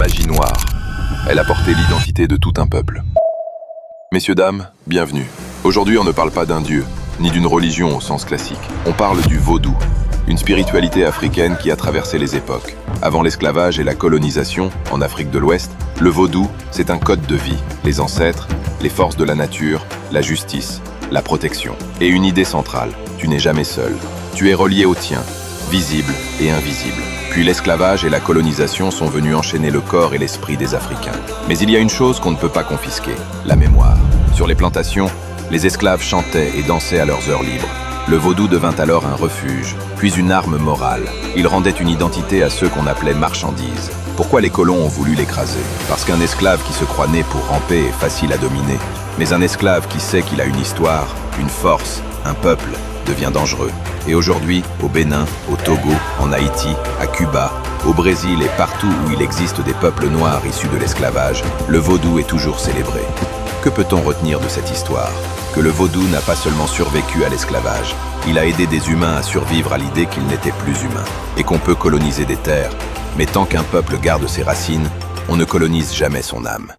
magie noire. Elle a porté l'identité de tout un peuple. Messieurs, dames, bienvenue. Aujourd'hui, on ne parle pas d'un dieu, ni d'une religion au sens classique. On parle du vaudou, une spiritualité africaine qui a traversé les époques. Avant l'esclavage et la colonisation, en Afrique de l'Ouest, le vaudou, c'est un code de vie. Les ancêtres, les forces de la nature, la justice, la protection. Et une idée centrale, tu n'es jamais seul. Tu es relié au tien, visible et invisible. Puis l'esclavage et la colonisation sont venus enchaîner le corps et l'esprit des Africains. Mais il y a une chose qu'on ne peut pas confisquer, la mémoire. Sur les plantations, les esclaves chantaient et dansaient à leurs heures libres. Le vaudou devint alors un refuge, puis une arme morale. Il rendait une identité à ceux qu'on appelait marchandises. Pourquoi les colons ont voulu l'écraser? Parce qu'un esclave qui se croit né pour ramper est facile à dominer. Mais un esclave qui sait qu'il a une histoire, une force, un peuple, devient dangereux. Et aujourd'hui, au Bénin, au Togo, en Haïti, à Cuba, au Brésil et partout où il existe des peuples noirs issus de l'esclavage, le vaudou est toujours célébré. Que peut-on retenir de cette histoire? Que le vaudou n'a pas seulement survécu à l'esclavage, il a aidé des humains à survivre à l'idée qu'ils n'étaient plus humains, et qu'on peut coloniser des terres, mais tant qu'un peuple garde ses racines, on ne colonise jamais son âme.